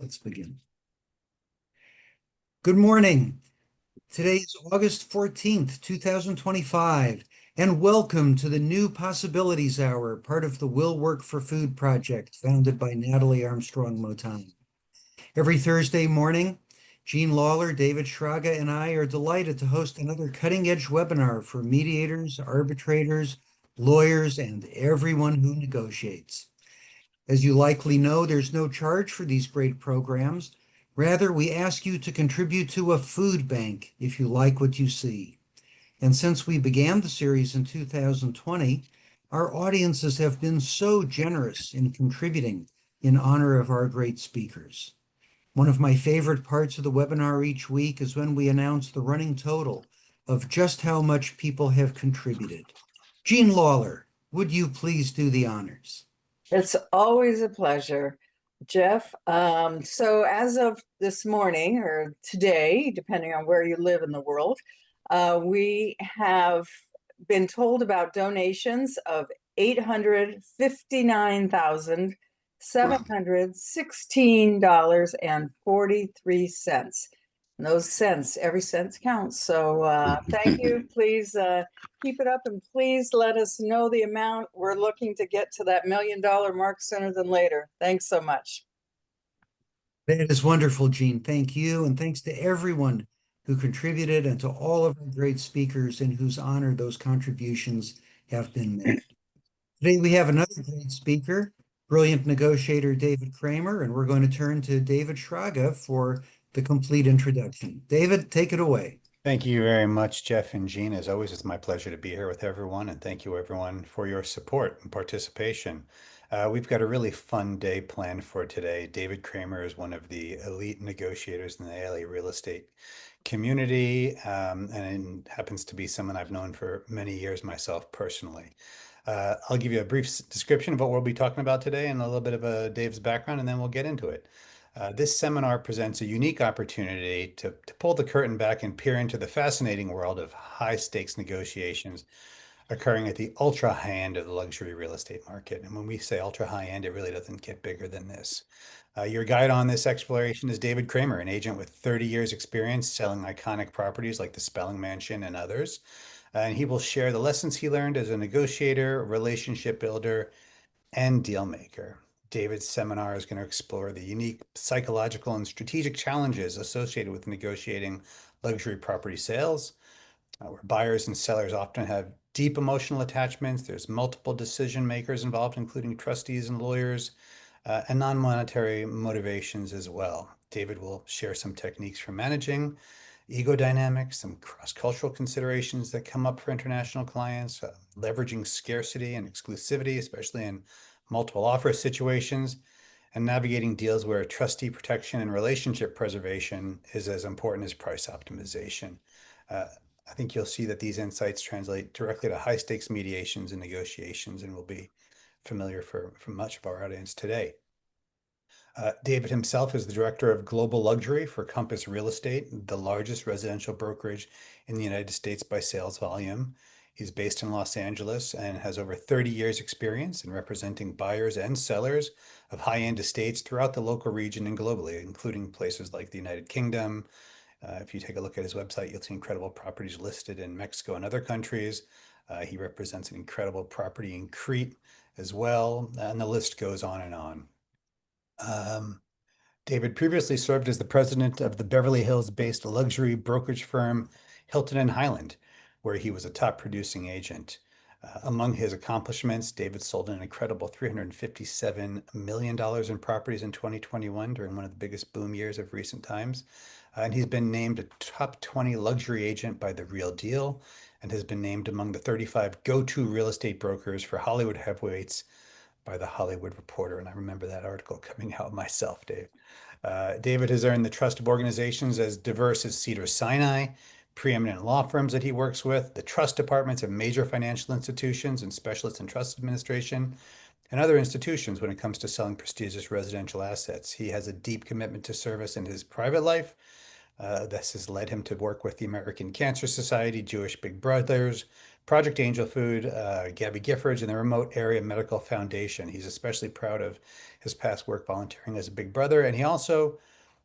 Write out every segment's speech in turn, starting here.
Let's begin. Good morning. Today is August 14th, 2025, and welcome to the New Possibilities Hour, part of the Will Work for Food project founded by Natalie Armstrong Motan. Every Thursday morning, Jean Lawler, David Schraga, and I are delighted to host another cutting-edge webinar for mediators, arbitrators, lawyers, and everyone who negotiates. As you likely know, there's no charge for these great programs. Rather, we ask you to contribute to a food bank if you like what you see. And since we began the series in 2020, our audiences have been so generous in contributing in honor of our great speakers. One of my favorite parts of the webinar each week is when we announce the running total of just how much people have contributed. Jean Lawler, would you please do the honors? It's always a pleasure, Jeff. So as of this morning or today, depending on where you live in the world, we have been told about donations of $859,716.43. Those cents, every cent counts. So thank you. Please keep it up, and please let us know the amount. We're looking to get to that $1 million mark sooner than later. Thanks so much. That is wonderful, Jean. Thank you. And thanks to everyone who contributed and to all of our great speakers in whose honor those contributions have been made. Today we have another great speaker, brilliant negotiator David Kramer, and we're going to turn to David Schraga for the complete introduction. David, take it away. Thank you very much, Jeff and Jean. As always, it's my pleasure to be here with everyone, and thank you everyone for your support and participation. We've got a really fun day planned for today. David Kramer is one of the elite negotiators in the LA real estate community, and happens to be someone I've known for many years myself personally. I'll give you a brief description of what we'll be talking about today and a little bit of Dave's background, and then we'll get into it. This seminar presents a unique opportunity to pull the curtain back and peer into the fascinating world of high stakes negotiations occurring at the ultra high end of the luxury real estate market. And when we say ultra high end, it really doesn't get bigger than this. Your guide on this exploration is David Kramer, an agent with 30 years experience selling iconic properties like the Spelling Mansion and others. And he will share the lessons he learned as a negotiator, relationship builder, and deal maker. David's seminar is going to explore the unique psychological and strategic challenges associated with negotiating luxury property sales, where buyers and sellers often have deep emotional attachments. There's multiple decision makers involved, including trustees and lawyers, and non-monetary motivations as well. David will share some techniques for managing ego dynamics, some cross-cultural considerations that come up for international clients, leveraging scarcity and exclusivity, especially in multiple offer situations, and navigating deals where trustee protection and relationship preservation is as important as price optimization. I think you'll see that these insights translate directly to high stakes mediations and negotiations and will be familiar for much of our audience today. David himself is the director of global luxury for Compass Real Estate, the largest residential brokerage in the United States by sales volume. He's based in Los Angeles and has over 30 years experience in representing buyers and sellers of high-end estates throughout the local region and globally, including places like the United Kingdom. If you take a look at his website, you'll see incredible properties listed in Mexico and other countries. He represents an incredible property in Crete as well, and the list goes on and on. David previously served as the president of the Beverly Hills-based luxury brokerage firm Hilton and Highland, where he was a top producing agent. Among his accomplishments, David sold an incredible $357 million in properties in 2021 during one of the biggest boom years of recent times. And he's been named a top 20 luxury agent by The Real Deal and has been named among the 35 go-to real estate brokers for Hollywood heavyweights by The Hollywood Reporter. And I remember that article coming out myself, Dave. David has earned the trust of organizations as diverse as Cedars-Sinai, preeminent law firms that he works with, the trust departments of major financial institutions and specialists in trust administration, and other institutions when it comes to selling prestigious residential assets. He has a deep commitment to service in his private life. This has led him to work with the American Cancer Society, Jewish Big Brothers, Project Angel Food, Gabby Giffords, and the Remote Area Medical Foundation. He's especially proud of his past work volunteering as a big brother. And he also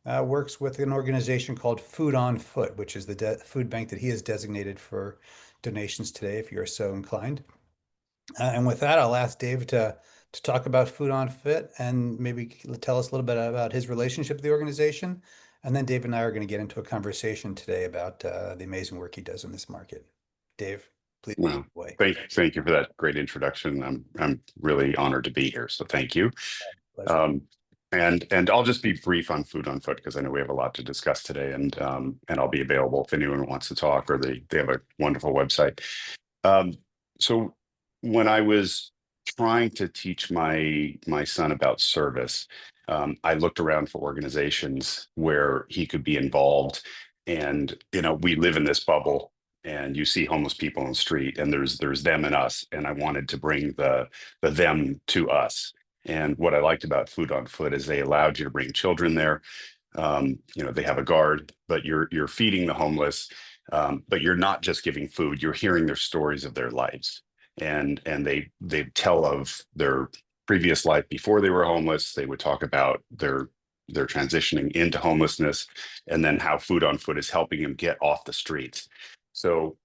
works with an organization called Food on Foot, which is the food bank that he has designated for donations today, if you're so inclined. And with that, I'll ask Dave to talk about Food on Fit and maybe tell us a little bit about his relationship with the organization. And then Dave and I are going to get into a conversation today about the amazing work he does in this market. Dave, please take Well, it away. thank you for that great introduction. I'm really honored to be here, so thank you. Pleasure. And I'll just be brief on Food on Foot because I know we have a lot to discuss today, and I'll be available if anyone wants to talk, or they have a wonderful website. So when I was trying to teach my son about service, I looked around for organizations where he could be involved. And we live in this bubble, and you see homeless people on the street, and there's them and us. And I wanted to bring the them to us. And what I liked about Food on Foot is they allowed you to bring children there. They have a guard, but you're feeding the homeless. But you're not just giving food, you're hearing their stories of their lives. And they tell of their previous life before they were homeless. They would talk about their transitioning into homelessness, and then how Food on Foot is helping them get off the streets. So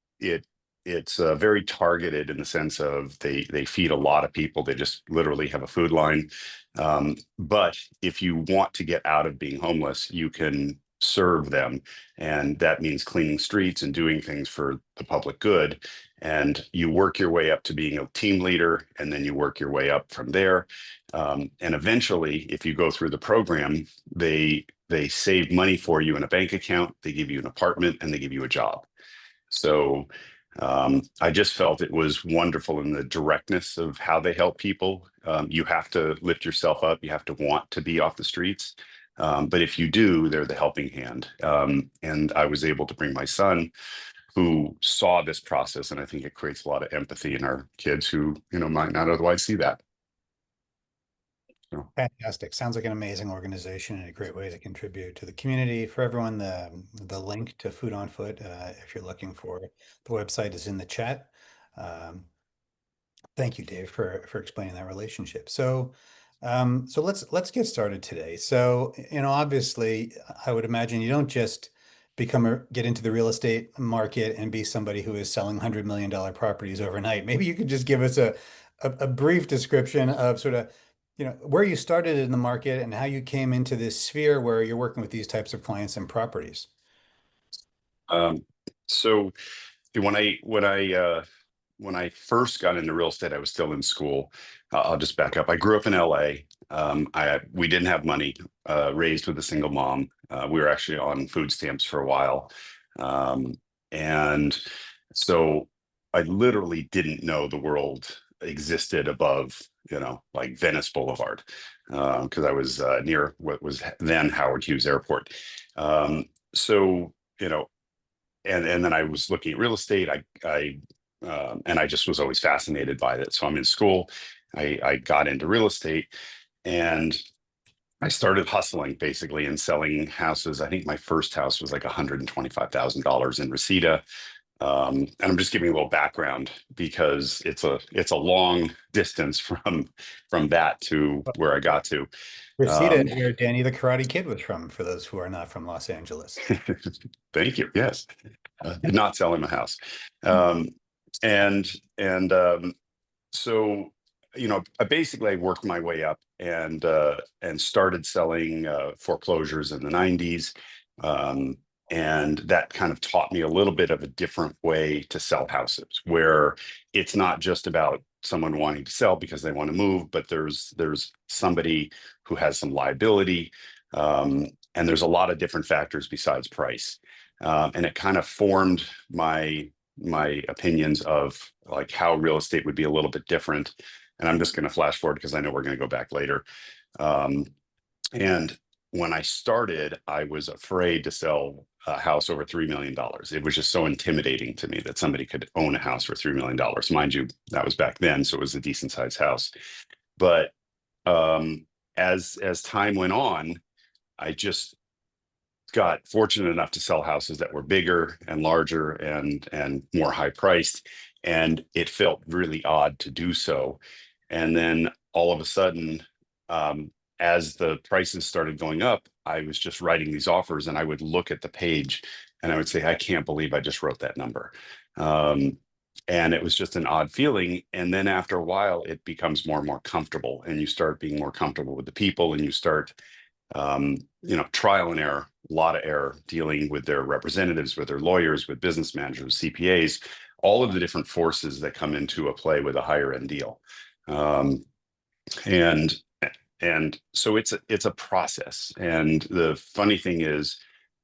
it's very targeted in the sense of they feed a lot of people. They just literally have a food line. But if you want to get out of being homeless, you can serve them, and that means cleaning streets and doing things for the public good. And you work your way up to being a team leader, and then you work your way up from there. And eventually, if you go through the program, they save money for you in a bank account, they give you an apartment, and they give you a job. So I just felt it was wonderful in the directness of how they help people. You have to lift yourself up. You have to want to be off the streets. But if you do, they're the helping hand. And I was able to bring my son, who saw this process, and I think it creates a lot of empathy in our kids who, might not otherwise see that. So. Fantastic. Sounds like an amazing organization and a great way to contribute to the community. For everyone, the link to Food on Foot, if you're looking for the website, is in the chat. Thank you, Dave, for explaining that relationship. So let's get started today. So, obviously, I would imagine you don't just get into the real estate market and be somebody who is selling $100 million properties overnight. Maybe you could just give us a brief description of sort of, where you started in the market and how you came into this sphere where you're working with these types of clients and properties. So when I first got into real estate, I was still in school. I'll just back up. I grew up in LA. We didn't have money, raised with a single mom. We were actually on food stamps for a while. And so I literally didn't know the world existed above, like Venice Boulevard, because I was near what was then Howard Hughes Airport. So, and then I was looking at real estate. And I just was always fascinated by it. So I'm in school. I got into real estate, and I started hustling basically and selling houses. I think my first house was like $125,000 in Reseda. And I'm just giving a little background because it's a long distance from that to where I got to. Reseda is where Danny the Karate Kid was from, for those who are not from Los Angeles. Thank you. Yes. Did not sell him a house. So, I worked my way up and started selling foreclosures in the 90s. And that kind of taught me a little bit of a different way to sell houses, where it's not just about someone wanting to sell because they want to move, but there's somebody who has some liability. And there's a lot of different factors besides price. And it kind of formed my opinions of like how real estate would be a little bit different. And I'm just going to flash forward because I know we're going to go back later. And when I started, I was afraid to sell a house over $3 million. It was just so intimidating to me that somebody could own a house for $3 million. Mind you, that was back then, so it was a decent sized house. But as time went on, I just got fortunate enough to sell houses that were bigger and larger and more high priced. And it felt really odd to do so. And then all of a sudden, as the prices started going up, I was just writing these offers and I would look at the page and I would say, I can't believe I just wrote that number. And it was just an odd feeling. And then after a while, it becomes more and more comfortable, and you start being more comfortable with the people, and you start, trial and error, a lot of error, dealing with their representatives, with their lawyers, with business managers, CPAs, all of the different forces that come into a play with a higher end deal. And so it's a process. And the funny thing is,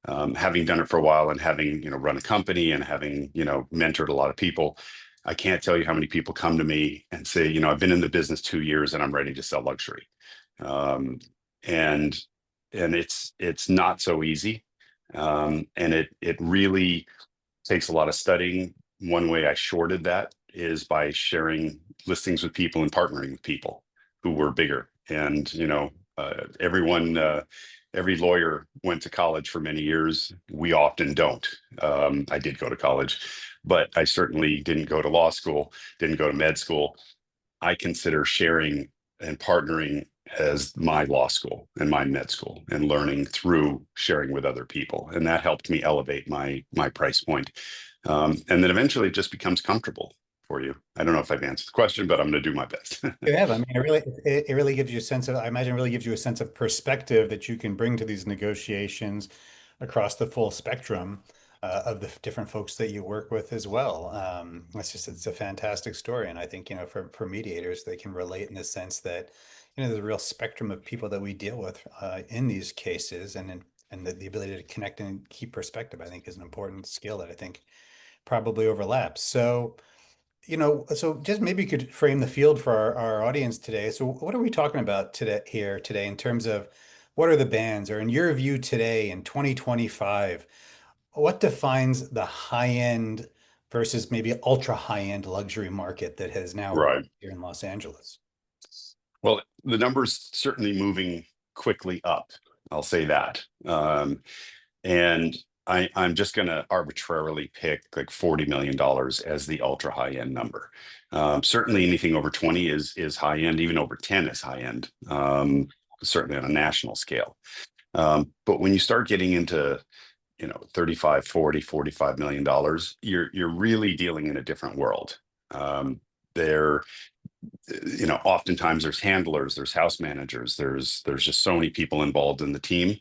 having done it for a while and having, run a company and having, mentored a lot of people, I can't tell you how many people come to me and say, I've been in the business 2 years and I'm ready to sell luxury. And it's not so easy. And it really takes a lot of studying. One way I shorted that is by sharing listings with people and partnering with people who were bigger. And, every lawyer went to college for many years. We often don't. I did go to college, but I certainly didn't go to law school, didn't go to med school. I consider sharing and partnering as my law school and my med school, and learning through sharing with other people. And that helped me elevate my price point. And then eventually it just becomes comfortable for you. I don't know if I've answered the question, but I'm going to do my best. You have. I mean, it really gives you a sense of, I imagine it really gives you a sense of perspective that you can bring to these negotiations across the full spectrum of the different folks that you work with as well. It's a fantastic story. And I think, for mediators, they can relate in the sense that, there's a real spectrum of people that we deal with in these cases, and the ability to connect and keep perspective, I think, is an important skill that I think probably overlaps. So just maybe you could frame the field for our audience today. So what are we talking about today in terms of what are the bands, or in your view today in 2025, what defines the high end versus maybe ultra high end luxury market that has now Right. here in Los Angeles? Well, the numbers certainly moving quickly up. I'll say that. And I'm just going to arbitrarily pick like $40 million as the ultra high end number. Certainly anything over 20 is high end, even over 10 is high end, certainly on a national scale. But when you start getting into 35, 40, $45 million, you're really dealing in a different world. There, oftentimes there's handlers, there's house managers, there's just so many people involved in the team.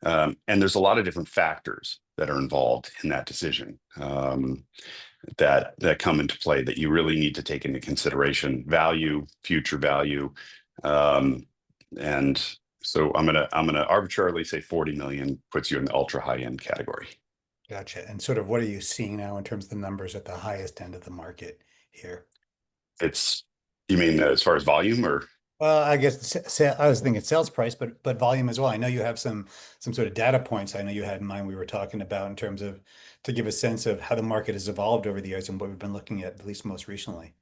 And there's a lot of different factors that are involved in that decision, that come into play that you really need to take into consideration: value, future value. And so I'm gonna arbitrarily say 40 million puts you in the ultra high end category. Gotcha. And sort of what are you seeing now in terms of the numbers at the highest end of the market here? You mean as far as volume, or? Well, I guess I was thinking sales price, but volume as well. I know you have some sort of data points I know you had in mind we were talking about in terms of, to give a sense of how the market has evolved over the years and what we've been looking at least most recently.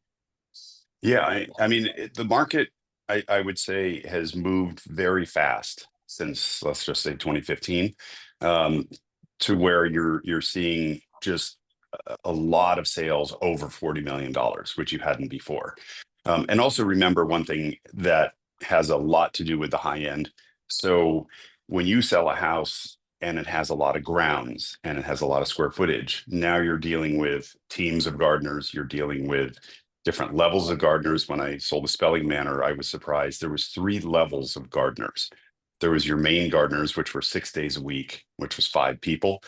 Yeah, I mean, the market, I would say, has moved very fast since, let's just say, 2015, to where you're seeing just a lot of sales over $40 million, which you hadn't before. And also remember one thing that has a lot to do with the high end. So when you sell a house and it has a lot of grounds and it has a lot of square footage, now you're dealing with teams of gardeners, you're dealing with different levels of gardeners. When I sold the Spelling Manor, I was surprised. There was 3 levels of gardeners. There was your main gardeners, which were 6 days a week, which was 5 people.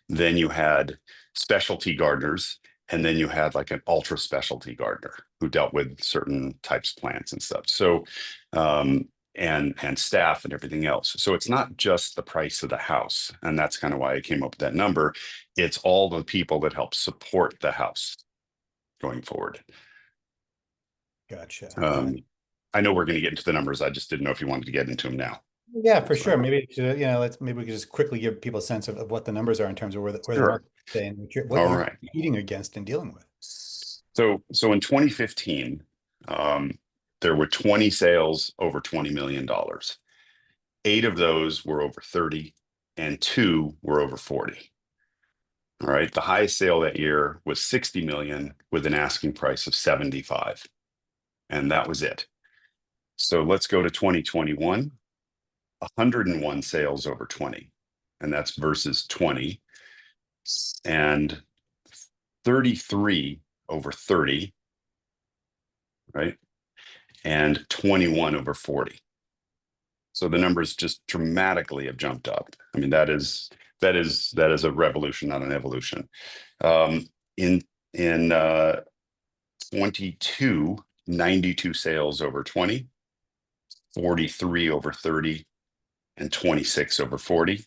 Then you had specialty gardeners, and then you had like an ultra specialty gardener who dealt with certain types of plants and stuff. So, and staff and everything else. So it's not just the price of the house. And that's kind of why I came up with that number. It's all the people that help support the house going forward. Gotcha. I know we're going to get into the numbers. I just didn't know if you wanted to get into them now. Yeah, for sure. Maybe maybe we could just quickly give people a sense of what the numbers are in terms of where the market is today and what All you're right. competing against and dealing with. So in 2015, there were 20 sales over $20 million. 8 of those were over 30, and 2 were over 40. All right. The highest sale that year was 60 million with an asking price of 75. And that was it. So let's go to 2021, 101 sales over 20. And that's versus 20 and 33 over 30, right? And 21 over 40. So the numbers just dramatically have jumped up. I mean, that is a revolution, not an evolution. In 22, 92 sales over 20, 43 over 30, and 26 over 40.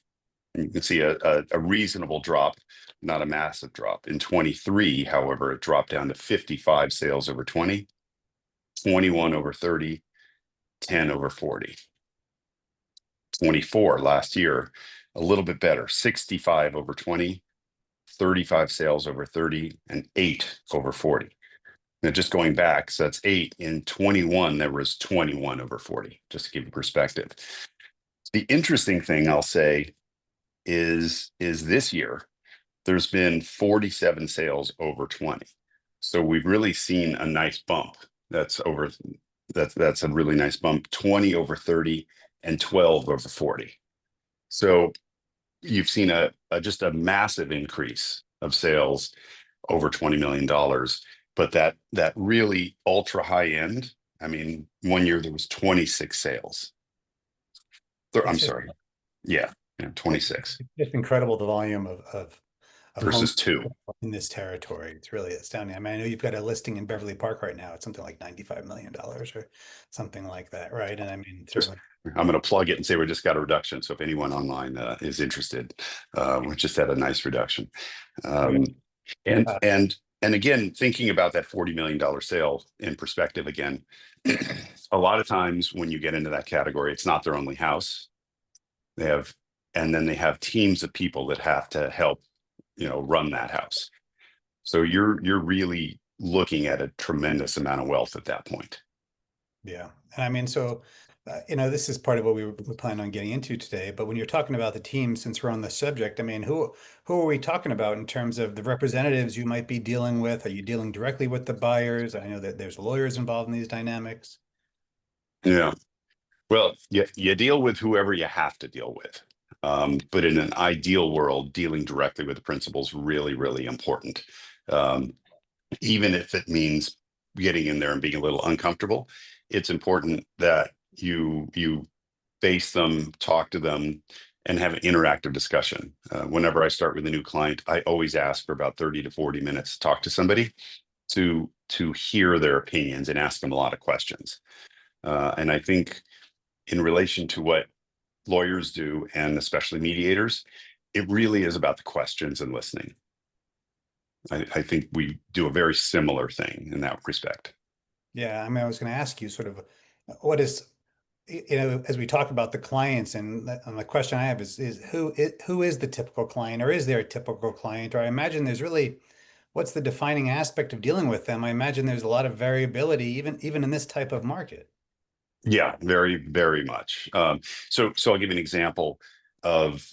And you can see a reasonable drop, not a massive drop. In 23, however, it dropped down to 55 sales over 20, 21 over 30, 10 over 40. 24 last year, a little bit better, 65 over 20, 35 sales over 30, and 8 over 40. Now, just going back, so that's 8. In 21, there was 21 over 40, just to give you perspective. The interesting thing I'll say is this year, there's been 47 sales over 20. So we've really seen a nice bump. That's a really nice bump, 20 over 30 and 12 over 40. So you've seen just a massive increase of sales over $20 million. But that really ultra high end, I mean, one year there was 26 sales. I'm sorry. Yeah, 26 It's just incredible, the volume of versus homes 2. in this territory. It's really astounding. I mean, I know you've got a listing in Beverly Park right now. It's something like $95 million or something like that, right? And I mean, certainly. I'm going to plug it and say we just got a reduction. So if anyone online is interested, we just had a nice reduction. And again, thinking about that $40 million sale in perspective again, a lot of times when you get into that category, it's not their only house. And then they have teams of people that have to help, run that house. So you're really looking at a tremendous amount of wealth at that point. Yeah. And I mean, so, this is part of what we plan on getting into today, but when you're talking about the team, since we're on the subject, I mean, who are we talking about in terms of the representatives you might be dealing with? Are you dealing directly with the buyers? I know that there's lawyers involved in these dynamics. Yeah. Well, you deal with whoever you have to deal with. But in an ideal world, dealing directly with the principal is really, really important. Even if it means getting in there and being a little uncomfortable, it's important that you face them, talk to them, and have an interactive discussion. Whenever I start with a new client, I always ask for about 30 to 40 minutes to talk to somebody to hear their opinions and ask them a lot of questions. And I think in relation to what lawyers do, and especially mediators, it really is about the questions and listening. I think we do a very similar thing in that respect. Yeah, I mean, I was going to ask you sort of what is, as we talk about the clients, and the question I have is who is the typical client, or is there a typical client? Or I imagine there's really, what's the defining aspect of dealing with them? I imagine there's a lot of variability, even in this type of market. Yeah, very, very much. So I'll give you an example of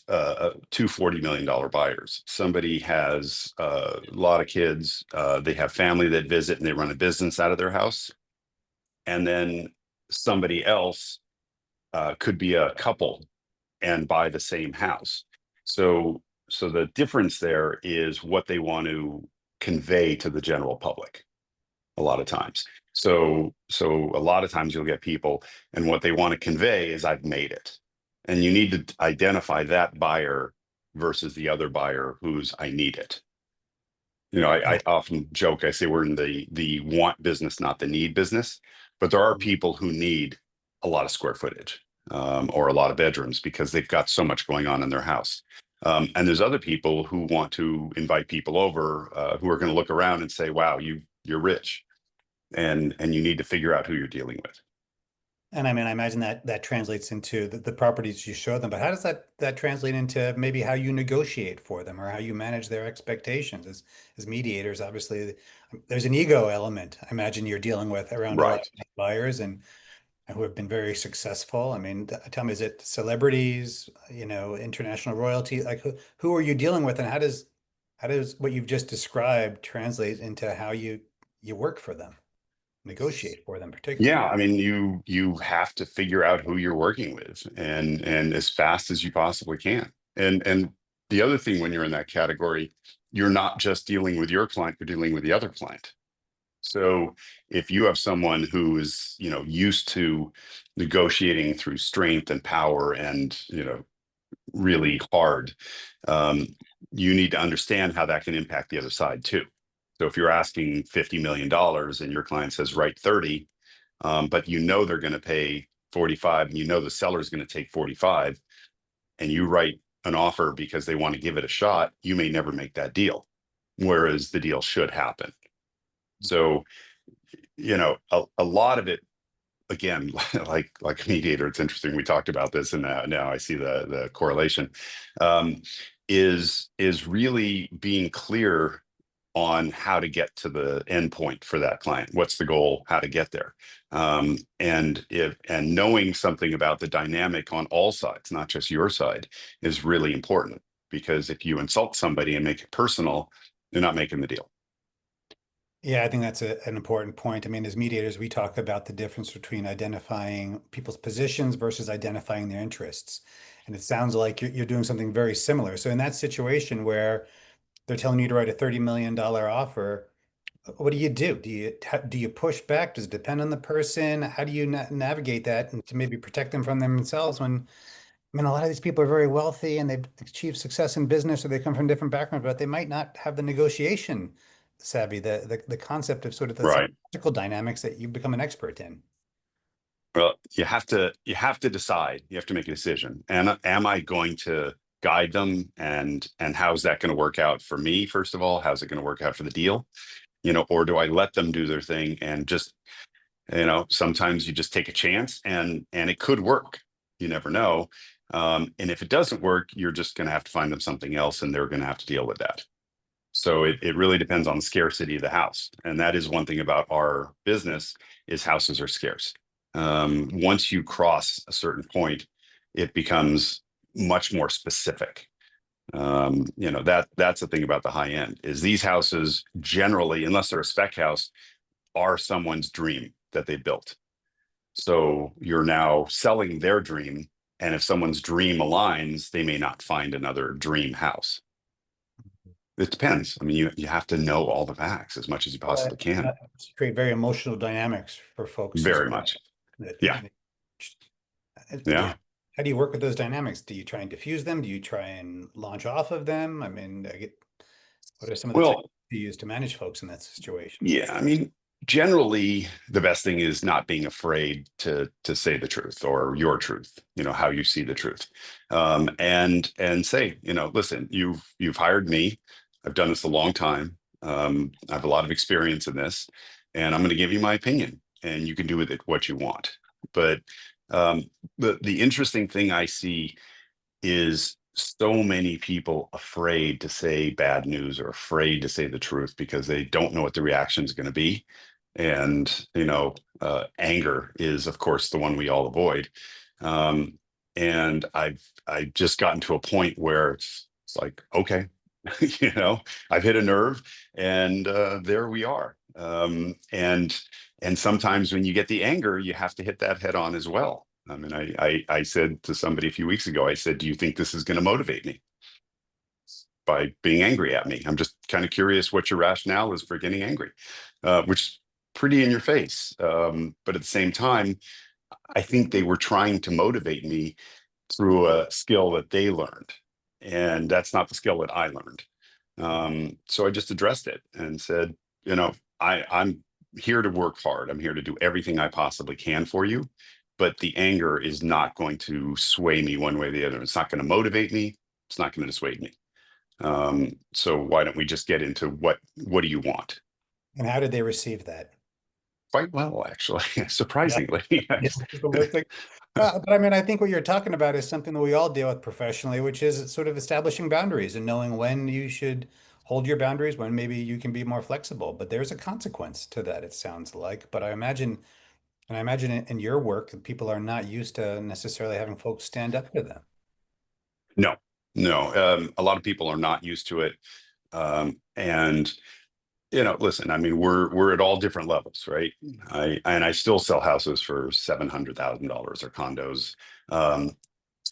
two $40 million buyers. Somebody has a lot of kids. They have family that visit and they run a business out of their house. And then somebody else could be a couple and buy the same house. So the difference there is what they want to convey to the general public a lot of times. So a lot of times you'll get people, and what they want to convey is I've made it. And you need to identify that buyer versus the other buyer who's I need it. I often joke, I say we're in the want business, not the need business, but there are people who need a lot of square footage or a lot of bedrooms because they've got so much going on in their house. And there's other people who want to invite people over who are going to look around and say, wow, you're rich. And you need to figure out who you're dealing with. And I mean, I imagine that translates into the properties you show them, but how does that translate into maybe how you negotiate for them or how you manage their expectations as mediators? Obviously, there's an ego element. I imagine you're dealing with around a lot Right. of buyers and who have been very successful. I mean, tell me, is it celebrities, international royalty? Like who are you dealing with, and how does How does what you've just described translate into how you work for them, negotiate for them, particularly? Yeah, I mean, you have to figure out who you're working with, and as fast as you possibly can. And the other thing, when you're in that category, you're not just dealing with your client, you're dealing with the other client. So if you have someone who is, used to negotiating through strength and power and, really hard, um, you need to understand how that can impact the other side too. So if you're asking $50 million and your client says, write 30, but they're going to pay 45, and the seller is going to take 45, and you write an offer because they want to give it a shot, you may never make that deal, whereas the deal should happen. So, a lot of it, again, like a mediator, it's interesting. We talked about this, and now I see the correlation, um, is really being clear on how to get to the end point for that client. What's the goal? How to get there? And knowing something about the dynamic on all sides, not just your side, is really important, because if you insult somebody and make it personal, you're not making the deal. Yeah, I think that's an important point. I mean, as mediators, we talk about the difference between identifying people's positions versus identifying their interests. And it sounds like you're doing something very similar. So in that situation where they're telling you to write a $30 million offer, what do you do? Do you push back? Does it depend on the person? How do you navigate that and to maybe protect them from themselves when, I mean, a lot of these people are very wealthy and they've achieved success in business, or they come from different backgrounds, but they might not have the negotiation savvy, the concept of sort of the Right. psychological dynamics that you become an expert in. Well, you have to decide. You have to make a decision. And am I going to guide them, and how's that going to work out for me? First of all, how's it going to work out for the deal? Or do I let them do their thing and just, sometimes you just take a chance, and it could work. You never know. And if it doesn't work, you're just going to have to find them something else, and they're going to have to deal with that. So it really depends on the scarcity of the house. And that is one thing about our business, is houses are scarce. Once you cross a certain point, it becomes much more specific. That's the thing about the high end, is these houses generally, unless they're a spec house, are someone's dream that they built. So you're now selling their dream. And if someone's dream aligns, they may not find another dream house. It depends. I mean, you have to know all the facts as much as you possibly can. Create very emotional dynamics for folks as Very well. much. That- Yeah. Yeah. How do you work with those dynamics? Do you try and diffuse them? Do you try and launch off of them? I mean, what are some of the Well, techniques you use to manage folks in that situation? yeah. I mean, generally, the best thing is not being afraid to say the truth, or your truth. How you see the truth, and say, listen, you've hired me. I've done this a long time. I have a lot of experience in this, and I'm going to give you my opinion, and you can do with it what you want. But the interesting thing I see is so many people afraid to say bad news, or afraid to say the truth, because they don't know what the reaction is going to be. And, anger is, of course, the one we all avoid. Um, and I've just gotten to a point where it's like, okay, I've hit a nerve, and there we are. And sometimes when you get the anger, you have to hit that head on as well. I mean, I said to somebody a few weeks ago, I said, do you think this is going to motivate me by being angry at me? I'm just kind of curious what your rationale is for getting angry, which is pretty in your face. But at the same time, I think they were trying to motivate me through a skill that they learned. And that's not the skill that I learned. So I just addressed it and said, I'm here to work hard. I'm here to do everything I possibly can for you. But the anger is not going to sway me one way or the other. It's not going to motivate me. It's not going to dissuade me. So why don't we just get into what do you want? And how did they receive that? Quite well, actually, surprisingly. Yeah, but I mean, I think what you're talking about is something that we all deal with professionally, which is sort of establishing boundaries and knowing when you should hold your boundaries, when maybe you can be more flexible. But there's a consequence to that, it sounds like. But I imagine in your work, people are not used to necessarily having folks stand up to them. No, no. A lot of people are not used to it. And listen, I mean, we're at all different levels, right? I still sell houses for $700,000 or condos.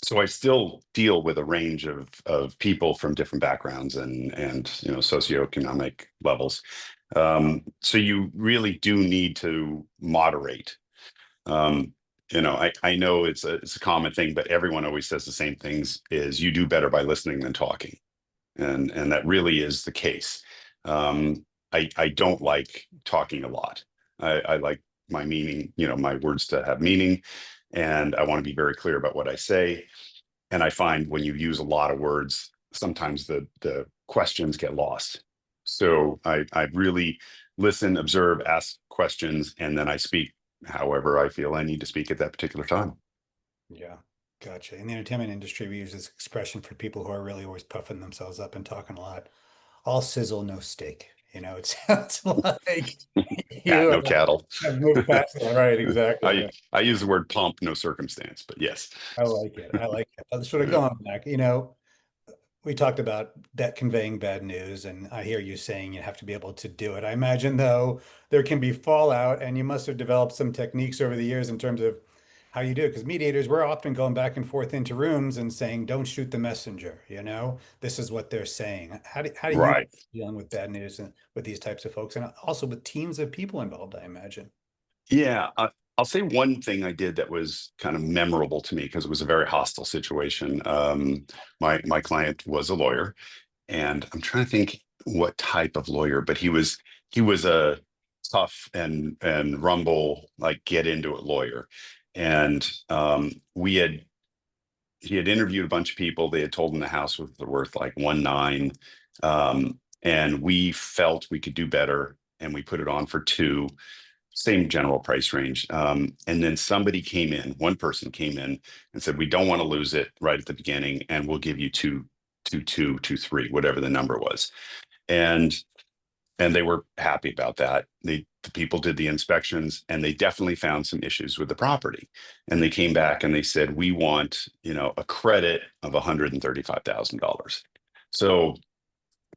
So I still deal with a range of people from different backgrounds and socioeconomic levels. So you really do need to moderate. I know it's a common thing, but everyone always says the same things: is you do better by listening than talking, and that really is the case. I don't like talking a lot. I like my meaning, my words to have meaning, and I want to be very clear about what I say. And I find when you use a lot of words, sometimes the questions get lost. So I really listen, observe, ask questions, and then I speak however I feel I need to speak at that particular time. Yeah, gotcha. In the entertainment industry, we use this expression for people who are really always puffing themselves up and talking a lot. All sizzle, no steak. It sounds like Cat, you no cattle. have moved past that. Right, exactly. I use the word pump, no circumstance, but yes. I like it. I like it. But sort of Yeah. going back, we talked about that conveying bad news, and I hear you saying you have to be able to do it. I imagine, though, there can be fallout, and you must have developed some techniques over the years in terms of how you do it. Because mediators, we're often going back and forth into rooms and saying, "Don't shoot the messenger." This is what they're saying. How do you Right. dealing with bad news and with these types of folks, and also with teams of people involved? I imagine. Yeah. I'll say one thing I did that was kind of memorable to me because it was a very hostile situation. My client was a lawyer, and I'm trying to think what type of lawyer, but he was a tough and rumble, like, get into it lawyer. And he had interviewed a bunch of people. They had told him the house was worth like 1.9, and we felt we could do better, and we put it on for 2, same general price range. And then one person came in and said, we don't want to lose it right at the beginning, and we'll give you 2.3, whatever the number was. And they were happy about that. The people did the inspections, and they definitely found some issues with the property. And they came back and they said, we want, a credit of $135,000. So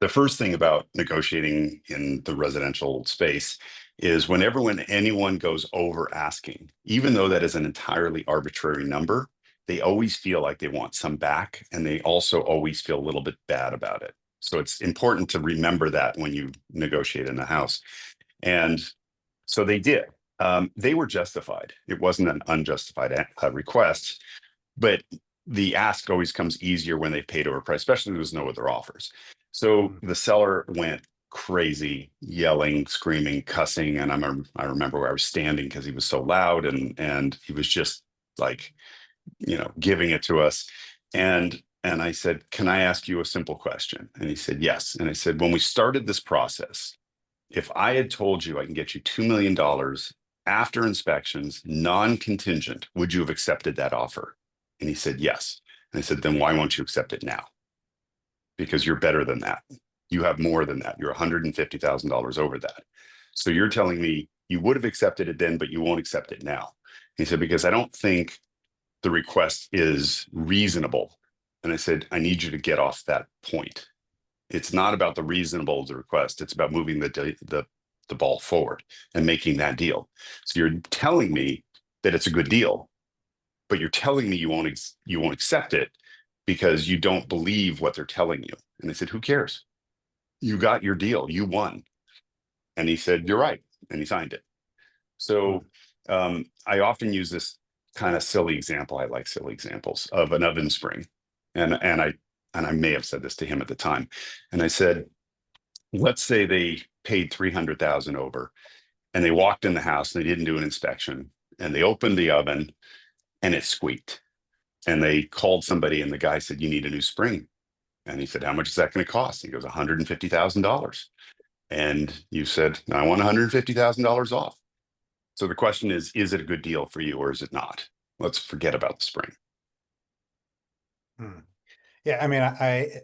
the first thing about negotiating in the residential space is whenever when anyone goes over asking, even though that is an entirely arbitrary number, they always feel like they want some back, and they also always feel a little bit bad about it. So it's important to remember that when you negotiate in the house. And so they did. They were justified. It wasn't an unjustified request, but the ask always comes easier when they've paid overpriced, especially when there's no other offers. So the seller went crazy, yelling, screaming, cussing, and I remember where I was standing because he was so loud, and he was just like, giving it to us. And I said, can I ask you a simple question? And he said, yes. And I said, when we started this process, if I had told you I can get you $2 million after inspections, non-contingent, would you have accepted that offer? And he said, yes. And I said, then why won't you accept it now? Because you're better than that. You have more than that. You're $150,000 over that. So you're telling me you would have accepted it then, but you won't accept it now. He said, because I don't think the request is reasonable. And I said, I need you to get off that point. It's not about the reasonable of the request. It's about moving the ball forward and making that deal. So you're telling me that it's a good deal, but you're telling me you won't accept it because you don't believe what they're telling you. And I said, who cares? You got your deal. You won. And he said, you're right. And he signed it. So I often use this kind of silly example. I like silly examples of an oven spring. And I may have said this to him at the time. And I said, let's say they paid 300,000 over, and they walked in the house and they didn't do an inspection, and they opened the oven and it squeaked, and they called somebody, and the guy said, you need a new spring. And he said, how much is that going to cost? He goes, $150,000. And you said, I want $150,000 off. So the question is it a good deal for you or is it not? Let's forget about the spring. Yeah, I mean, I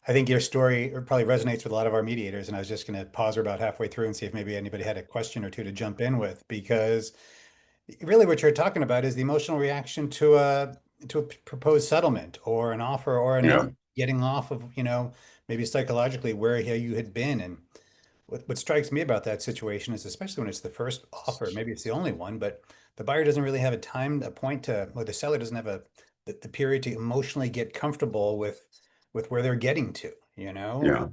think your story probably resonates with a lot of our mediators, and I was just going to pause her about halfway through and see if maybe anybody had a question or two to jump in with, because really what you're talking about is the emotional reaction to a proposed settlement or an offer or a Yeah. no. getting off of, maybe psychologically where you had been. And what strikes me about that situation is, especially when it's the first offer, maybe it's the only one, but the buyer doesn't really have a point to, or the seller doesn't have the period to emotionally get comfortable with where they're getting to, Yeah.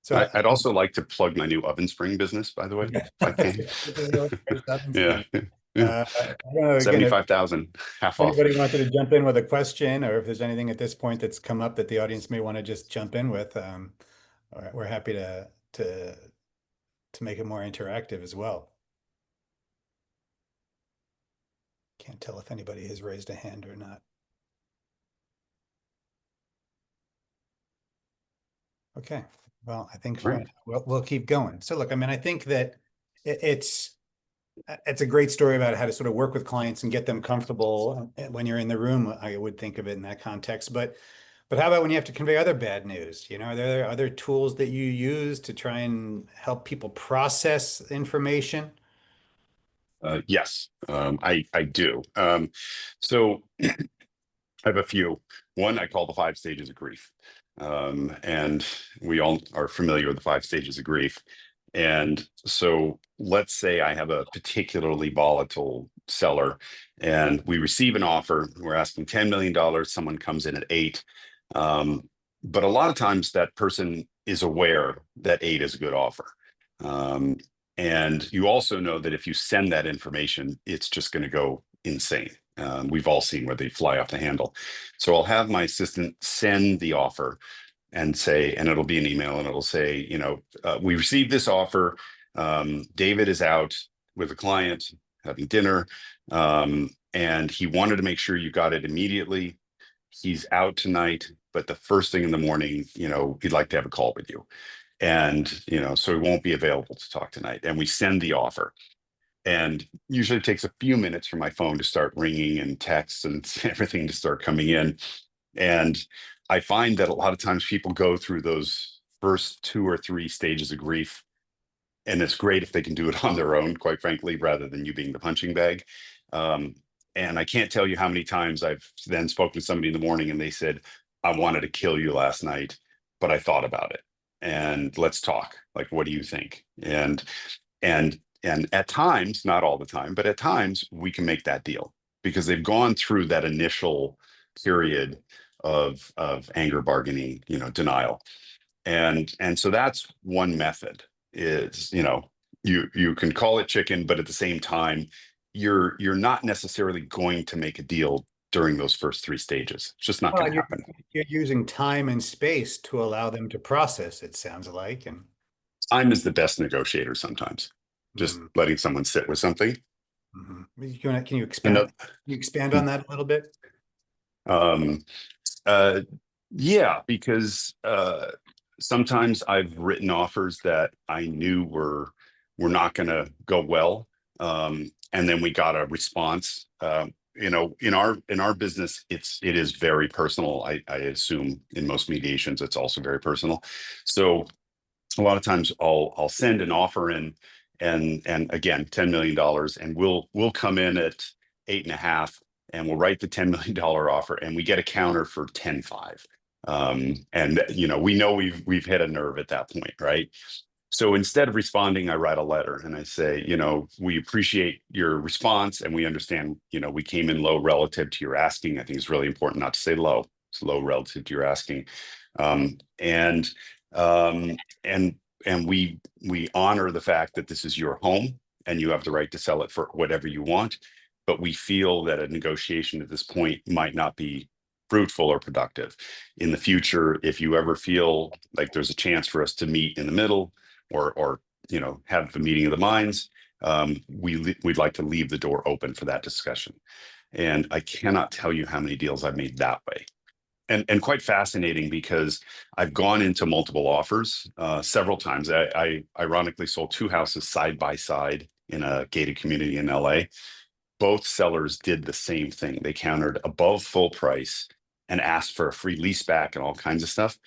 So I'd also like to plug my new oven spring business, by the way, if I can. Yeah. Yeah. I don't know, again, if 75,000, half off. anybody wanted to jump in with a question, or if there's anything at this point that's come up that the audience may want to just jump in with, we're happy to make it more interactive as well. Can't tell if anybody has raised a hand or not. Okay, well, I think Right. we'll keep going. So look, I mean, I think that it's a great story about how to sort of work with clients and get them comfortable when you're in the room. I would think of it in that context, but how about when you have to convey other bad news? Are there other tools that you use to try and help people process information? Yes, I do. So I have a few. One I call the 5 stages of grief. And we all are familiar with the 5 stages of grief. And so let's say I have a particularly volatile seller and we receive an offer, we're asking $10 million, someone comes in at 8. But a lot of times that person is aware that 8 is a good offer. And you also know that if you send that information, it's just going to go insane. We've all seen where they fly off the handle. So I'll have my assistant send the offer and say, and it'll be an email and it'll say, we received this offer. David is out with a client having dinner. And he wanted to make sure you got it immediately. He's out tonight, but the first thing in the morning, he'd like to have a call with you. And, so he won't be available to talk tonight. And we send the offer. And usually it takes a few minutes for my phone to start ringing and texts and everything to start coming in. And I find that a lot of times people go through those first 2 or 3 stages of grief. And it's great if they can do it on their own, quite frankly, rather than you being the punching bag. And I can't tell you how many times I've then spoken to somebody in the morning and they said, I wanted to kill you last night, but I thought about it. And let's talk. Like, what do you think? And at times, not all the time, but at times we can make that deal because they've gone through that initial period of anger bargaining, denial. And so that's one method is, you can call it chicken, but at the same time, you're not necessarily going to make a deal during those first 3 stages. It's just not going to happen. You're using time and space to allow them to process, it sounds like. And time is the best negotiator sometimes. Just letting someone sit with something. Can you expand on that a little bit? Yeah, because sometimes I've written offers that I knew were not going to go well, and then we got a response. In our business, it is very personal. I assume in most mediations, it's also very personal. So a lot of times I'll send an offer in, and again, $10 million, and we'll come in at 8.5, and we'll write the $10 million offer, and we get a counter for 10.5. And we know we've hit a nerve at that point, right? So instead of responding, I write a letter and I say, we appreciate your response and we understand, we came in low relative to your asking. I think it's really important not to say low. It's low relative to your asking. And we honor the fact that this is your home and you have the right to sell it for whatever you want. But we feel that a negotiation at this point might not be fruitful or productive. In the future, if you ever feel like there's a chance for us to meet in the middle or have the meeting of the minds, we'd like to leave the door open for that discussion. And I cannot tell you how many deals I've made that way. And quite fascinating because I've gone into multiple offers several times. I ironically sold 2 houses side by side in a gated community in LA. Both sellers did the same thing. They countered above full price and asked for a free lease back and all kinds of stuff.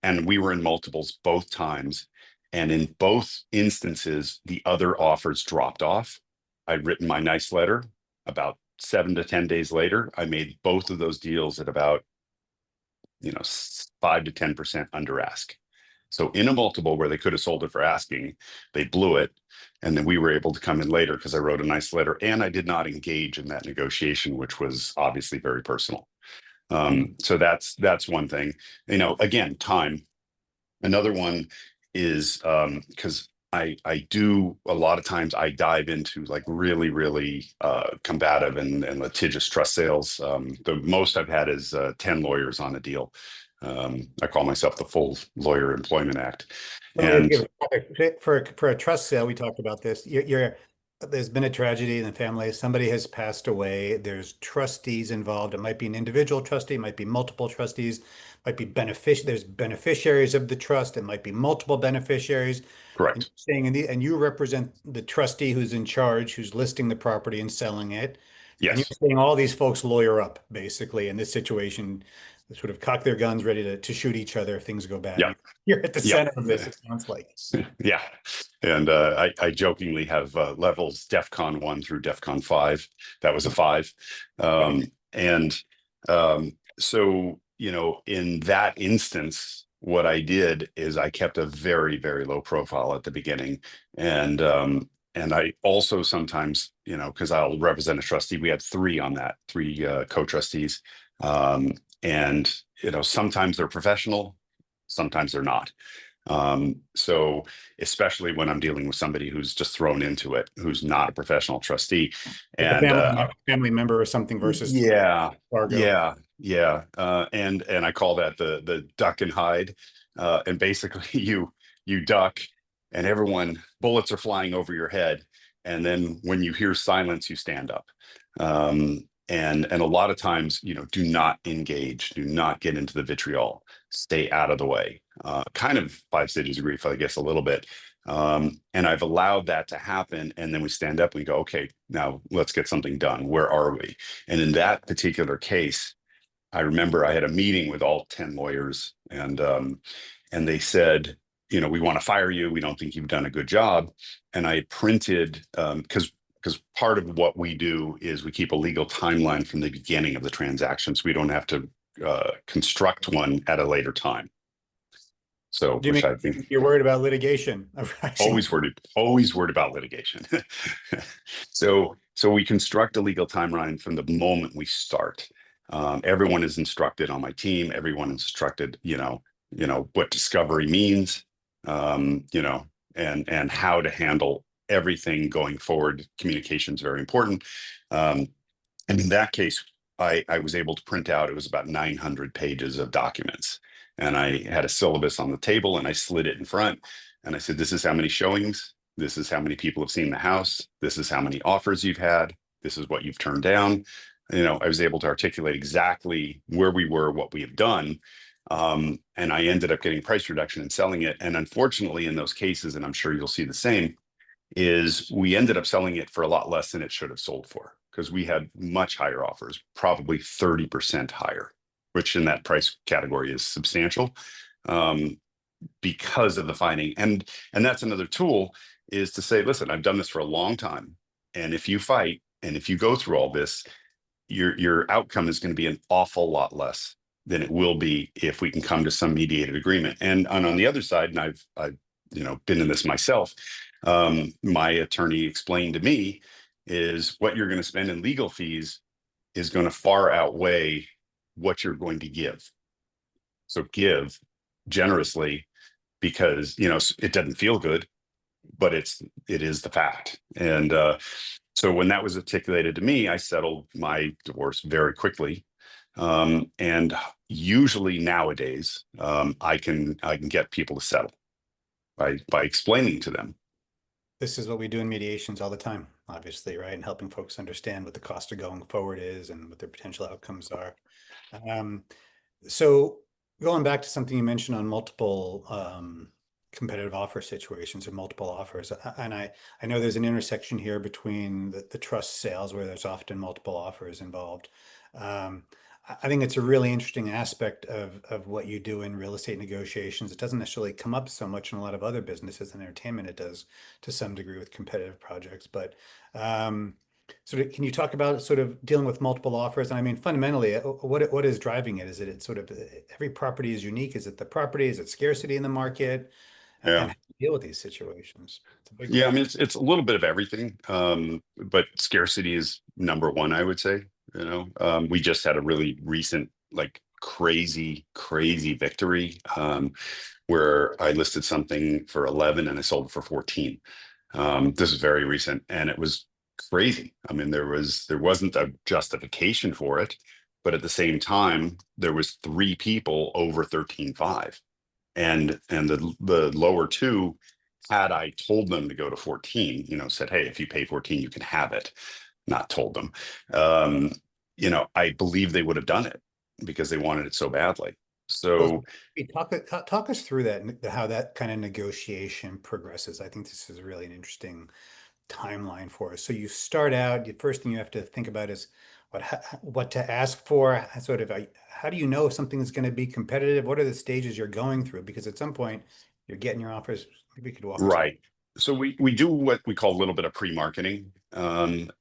And we were in multiples both times. And in both instances, the other offers dropped off. I'd written my nice letter. About 7 to 10 days later, I made both of those deals at about 5 to 10% under ask. So in a multiple where they could have sold it for asking, they blew it. And then we were able to come in later because I wrote a nice letter and I did not engage in that negotiation, which was obviously very personal. So that's one thing. Again, time. Another one is because I do a lot of times I dive into like really, really combative and litigious trust sales. The most I've had is 10 lawyers on a deal. I call myself the full Lawyer Employment Act. And For a trust sale, we talked about this. There's been a tragedy in the family. Somebody has passed away. There's trustees involved. It might be an individual trustee, it might be multiple trustees, might be there's beneficiaries of the trust. It might be multiple beneficiaries. And correct. you're saying, and you represent the trustee who's in charge, who's listing the property and selling it. And you're Yes. saying all these folks lawyer up basically in this situation, sort of cock their guns ready to shoot each other if things go bad. Yeah. You're at the Yeah. center of this, it sounds like. Yeah. And I jokingly have levels DEFCON 1 through DEFCON 5. That was a 5. And so, in that instance, what I did is I kept a very, very low profile at the beginning. And I also sometimes, because I'll represent a trustee, we had 3 on that, 3 co-trustees. And, sometimes they're professional, sometimes they're not. So especially when I'm dealing with somebody who's just thrown into it, who's not a professional trustee, Like and a family member or something versus yeah. And I call that the duck and hide. And basically you duck, and everyone bullets are flying over your head, and then when you hear silence, you stand up. And a lot of times, do not engage, do not get into the vitriol, stay out of the way. Kind of 5 stages of grief, I guess, a little bit. And I've allowed that to happen. And then we stand up and we go, okay, now let's get something done. Where are we? And in that particular case, I remember I had a meeting with all 10 lawyers, and they said, we want to fire you. We don't think you've done a good job. And I printed, because part of what we do is we keep a legal timeline from the beginning of the transaction, so we don't have to construct one at a later time. So, Do you which mean I think you're worried about litigation? always worried about litigation. So we construct a legal timeline from the moment we start. Everyone is instructed on my team. Everyone is instructed, what discovery means, and how to handle everything going forward. Communication is very important. And in that case, I was able to print out, it was about 900 pages of documents. And I had a syllabus on the table and I slid it in front. And I said, this is how many showings. This is how many people have seen the house. This is how many offers you've had. This is what you've turned down. I was able to articulate exactly where we were, what we have done. And I ended up getting price reduction and selling it. And unfortunately, in those cases, and I'm sure you'll see the same, is we ended up selling it for a lot less than it should have sold for, because we had much higher offers, probably 30% higher, which in that price category is substantial, because of the finding. And that's another tool, is to say, listen, I've done this for a long time. And if you fight and if you go through all this, your outcome is going to be an awful lot less than it will be if we can come to some mediated agreement. And on the other side, and I've been in this myself, my attorney explained to me, is what you're going to spend in legal fees is going to far outweigh what you're going to give. So give generously, because it doesn't feel good, but it is the fact. And so when that was articulated to me, I settled my divorce very quickly. And usually nowadays, I can get people to settle by explaining to them. This is what we do in mediations all the time, obviously, right? And helping folks understand what the cost of going forward is and what their potential outcomes are. So going back to something you mentioned on multiple competitive offer situations or multiple offers, and I know there's an intersection here between the trust sales where there's often multiple offers involved. I think it's a really interesting aspect of what you do in real estate negotiations. It doesn't necessarily come up so much in a lot of other businesses and entertainment. It does to some degree with competitive projects, but Can you talk about sort of dealing with multiple offers? And I mean, fundamentally, what is driving it? Is it sort of every property is unique? Is it the property? Is it scarcity in the market? And Yeah. how do you deal with these situations? It's a big Yeah, I question. mean it's a little bit of everything. But scarcity is number one, I would say. We just had a really recent, like crazy victory where I listed something for 11 and I sold it for 14. This is very recent and it was crazy. I mean, there wasn't a justification for it, but at the same time, there was three people over 13.5. And the lower two, had I told them to go to 14, said, hey, if you pay 14, you can have it, not told them. Um, I believe they would have done it because they wanted it so badly. Well, So talk us through that, how that kind of negotiation progresses. I think this is really an interesting timeline for us. So you start out, the first thing you have to think about is what to ask for, sort of, how do you know if something is going to be competitive? What are the stages you're going through? Because at some point you're getting your offers. Maybe you could walk us. right. So we do what we call a little bit of pre-marketing. And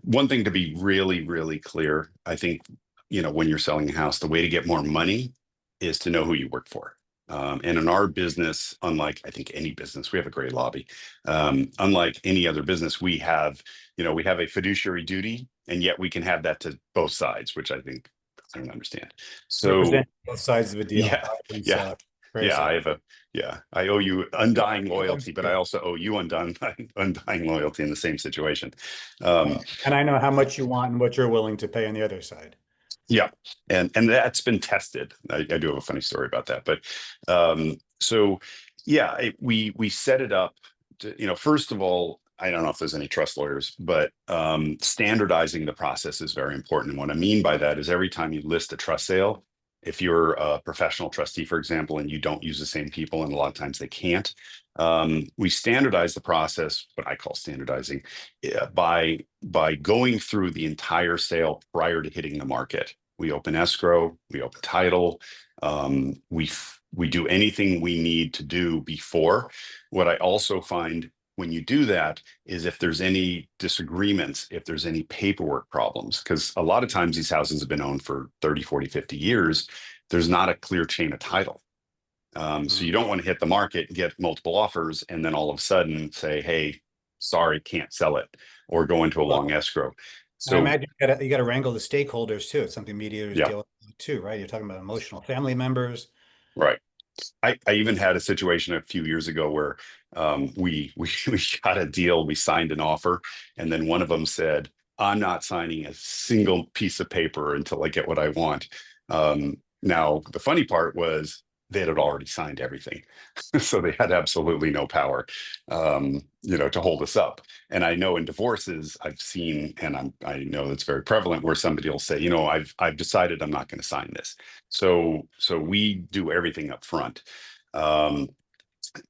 one thing to be really clear, I think, when you're selling a house, the way to get more money is to know who you work for. And in our business, unlike I think any business, we have a great lobby. Unlike any other business, we have a fiduciary duty, and yet we can have that to both sides, which I think I don't understand. So Represent both sides of a deal. yeah, It's yeah. crazy. I owe you undying loyalty, but I also owe you undying loyalty in the same situation. And I know how much you want and what you're willing to pay on the other side. Yeah, and that's been tested. I do have a funny story about that, but so yeah, we set it up to, first of all, I don't know if there's any trust lawyers, but standardizing the process is very important. And what I mean by that is every time you list a trust sale, if you're a professional trustee, for example, and you don't use the same people, and a lot of times they can't, we standardize the process, what I call standardizing, by going through the entire sale prior to hitting the market. We open escrow, we open title, we do anything we need to do before. What I also find when you do that is if there's any disagreements, if there's any paperwork problems, because a lot of times these houses have been owned for 30, 40, 50 years, there's not a clear chain of title. So you don't want to hit the market, get multiple offers, and then all of a sudden say, hey, sorry, can't sell it, or go into a long escrow. I imagine you got to wrangle the stakeholders too. It's something mediators Yeah, deal with too, right? You're talking about emotional family members. right. I even had a situation a few years ago where we got a deal, we signed an offer, and then one of them said, "I'm not signing a single piece of paper until I get what I want." Now the funny part was they had already signed everything, so they had absolutely no power, to hold us up. And I know in divorces, I've seen, and I know that's very prevalent, where somebody will say, I've decided I'm not going to sign this. So we do everything up front.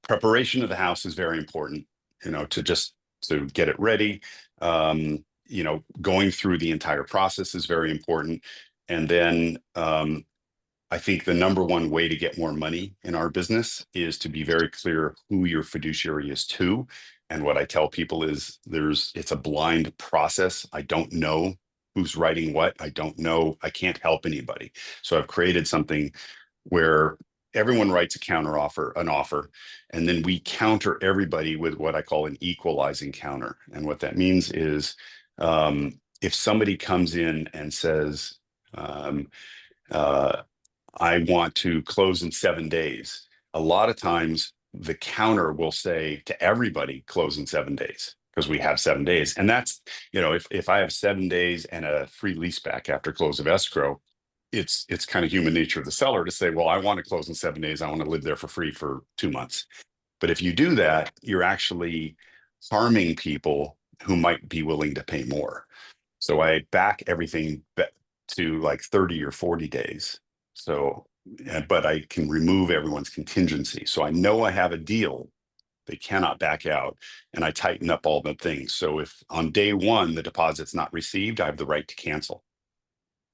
Preparation of the house is very important, to get it ready. Going through the entire process is very important. And then I think the number one way to get more money in our business is to be very clear who your fiduciary is to. And what I tell people is it's a blind process. I don't know who's writing what. I don't know. I can't help anybody. So I've created something where everyone writes an offer, and then we counter everybody with what I call an equalizing counter. And what that means is if somebody comes in and says, I want to close in 7 days. A lot of times the counter will say to everybody, close in 7 days, because we have 7 days. And that's, if I have 7 days and a free lease back after close of escrow, it's kind of human nature of the seller to say, well, I want to close in 7 days. I want to live there for free for 2 months. But if you do that, you're actually harming people who might be willing to pay more. So I back everything to like 30 or 40 days. So, but I can remove everyone's contingency. So I know I have a deal. They cannot back out, and I tighten up all the things. So if on day one, the deposit's not received, I have the right to cancel.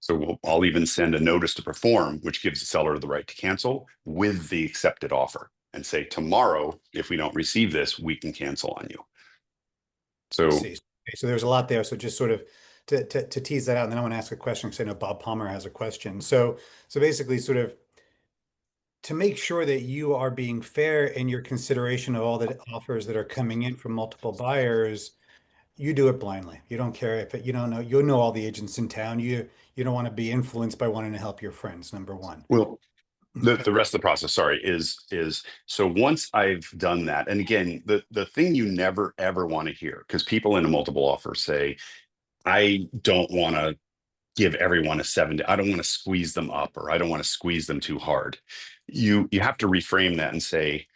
So I'll even send a notice to perform, which gives the seller the right to cancel with the accepted offer, and say, tomorrow, if we don't receive this, we can cancel on you. So So there's a lot there. So just sort of to tease that out, and then I want to ask a question because I know Bob Palmer has a question. So basically, sort of to make sure that you are being fair in your consideration of all the offers that are coming in from multiple buyers, you do it blindly. You don't care if you don't know, you know all the agents in town. You don't want to be influenced by wanting to help your friends, number one. Well, the rest of the process, sorry, is so once I've done that, and again, the thing you never ever want to hear, because people in a multiple offer say, I don't want to give everyone a 7. I don't want to squeeze them up, or I don't want to squeeze them too hard. You have to reframe that and say,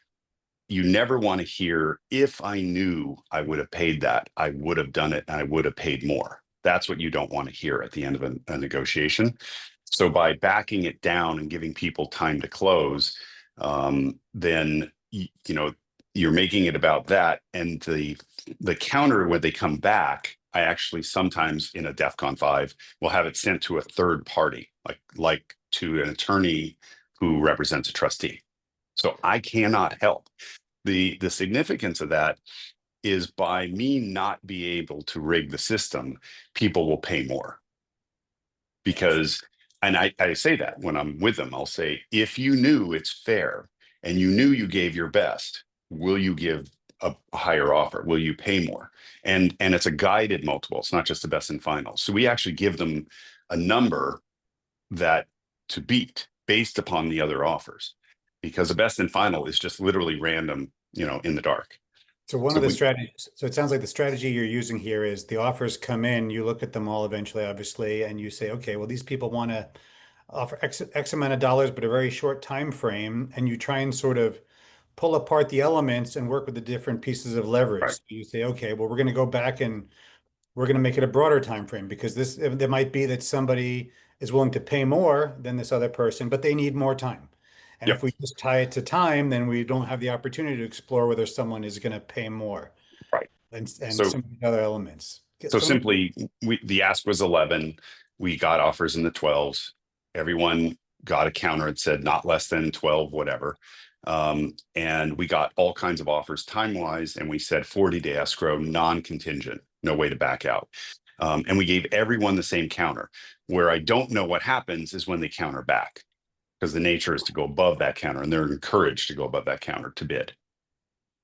you never want to hear, if I knew I would have paid that, I would have done it and I would have paid more. That's what you don't want to hear at the end of a negotiation. So by backing it down and giving people time to close, then you're making it about that. And the counter, when they come back, I actually sometimes in a DEFCON 5 will have it sent to a third party, like to an attorney who represents a trustee. So I cannot help. The significance of that is, by me not be able to rig the system, people will pay more. Because, and I say that when I'm with them, I'll say, if you knew it's fair and you knew you gave your best, will you give a higher offer? Will you pay more? And it's a guided multiple. It's not just the best and final. So we actually give them a number that to beat based upon the other offers, because the best and final is just literally random, in the dark. So one of the strategies, so it sounds like the strategy you're using here is the offers come in, you look at them all eventually, obviously, and you say, okay, well, these people want to offer X amount of dollars, but a very short time frame, and you try and sort of pull apart the elements and work with the different pieces of leverage. Right. So you say, okay, well, we're going to go back and we're going to make it a broader time frame, because there might be that somebody is willing to pay more than this other person, but they need more time. And Yep. if we just tie it to time, then we don't have the opportunity to explore whether someone is going to pay more. Right. And So, some of the other elements. so simply, the ask was 11. We got offers in the 12s. Everyone got a counter and said not less than 12, whatever. And we got all kinds of offers time-wise, and we said 40-day escrow, non-contingent, no way to back out. And we gave everyone the same counter. Where I don't know what happens is when they counter back, because the nature is to go above that counter, and they're encouraged to go above that counter to bid.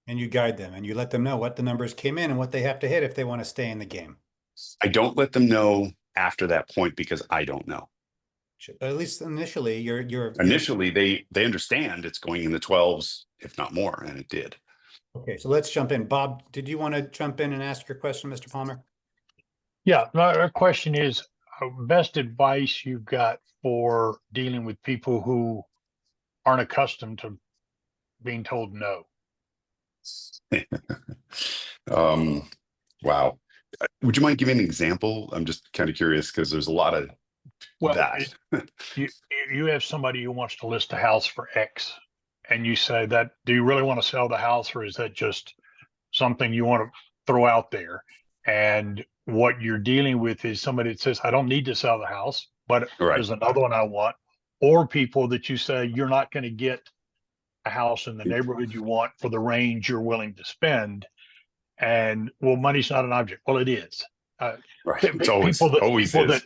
And you guide them and you let them know what the numbers came in and what they have to hit if they want to stay in the game. I don't let them know after that point, because I don't know. But at least initially, Initially, they understand it's going in the 12s, if not more, and it did. Okay, so let's jump in. Bob, did you want to jump in and ask your question, Mr. Palmer? Yeah, my question is, best advice you've got for dealing with people who aren't accustomed to being told no. Wow. Would you mind giving an example? I'm just kind of curious, because there's a lot of that. You have somebody who wants to list a house for X, and you say that, do you really want to sell the house, or is that just something you want to throw out there? And what you're dealing with is somebody that says, I don't need to sell the house, but Right. there's another one I want. Or people that you say, you're not going to get a house in the neighborhood you want for the range you're willing to spend. And well, money's not an object. Well, it is. Right. It's always is.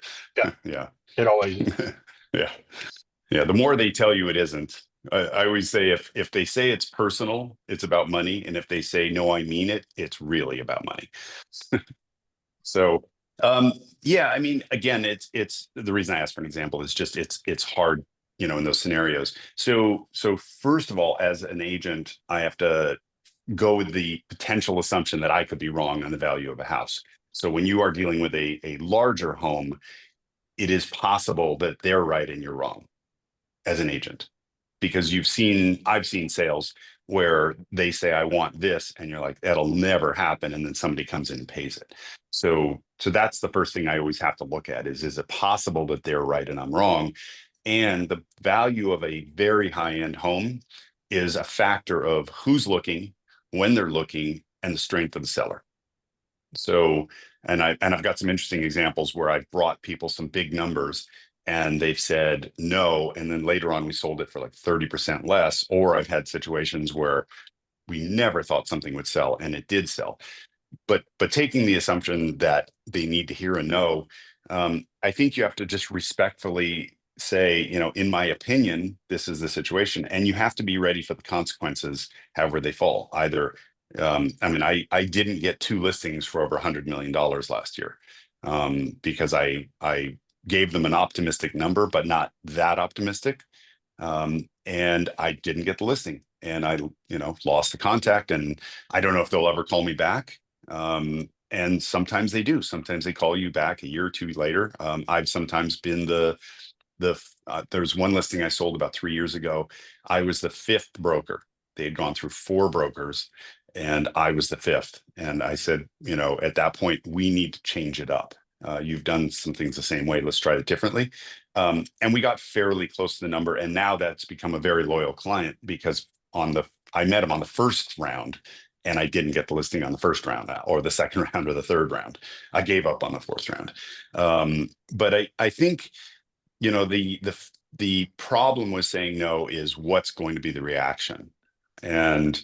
Yeah. It always is. Yeah. The more they tell you it isn't. I always say, if they say it's personal, it's about money. And if they say, no, I mean it, it's really about money. So, yeah, I mean, again, it's the reason I asked for an example is just, it's hard, in those scenarios. So first of all, as an agent, I have to go with the potential assumption that I could be wrong on the value of a house. So when you are dealing with a larger home, it is possible that they're right and you're wrong as an agent, because I've seen sales where they say, I want this, and you're like, that'll never happen. And then somebody comes in and pays it. So that's the first thing I always have to look at is it possible that they're right and I'm wrong? And the value of a very high-end home is a factor of who's looking, when they're looking, and the strength of the seller. So, and I've got some interesting examples where I've brought people some big numbers and they've said no, and then later on we sold it for like 30% less. Or I've had situations where we never thought something would sell and it did sell. but taking the assumption that they need to hear a no, I think you have to just respectfully say, you know, in my opinion, this is the situation, and you have to be ready for the consequences, however they fall. Either, I mean, I didn't get 2 listings for over $100 million last year, because I gave them an optimistic number, but not that optimistic, and I didn't get the listing, and I, you know, lost the contact, and I don't know if they'll ever call me back. And sometimes they do. Sometimes they call you back a year or 2 later. I've sometimes been there's one listing I sold about 3 years ago. I was the 5th broker. They had gone through 4 brokers, and I was the 5th. And I said, you know, at that point, we need to change it up. You've done some things the same way. Let's try it differently. And we got fairly close to the number. And now that's become a very loyal client, because I met him on the first round, and I didn't get the listing on the first round, or the second round, or the third round. I gave up on the 4th round. But I think, you know, the problem with saying no is what's going to be the reaction. And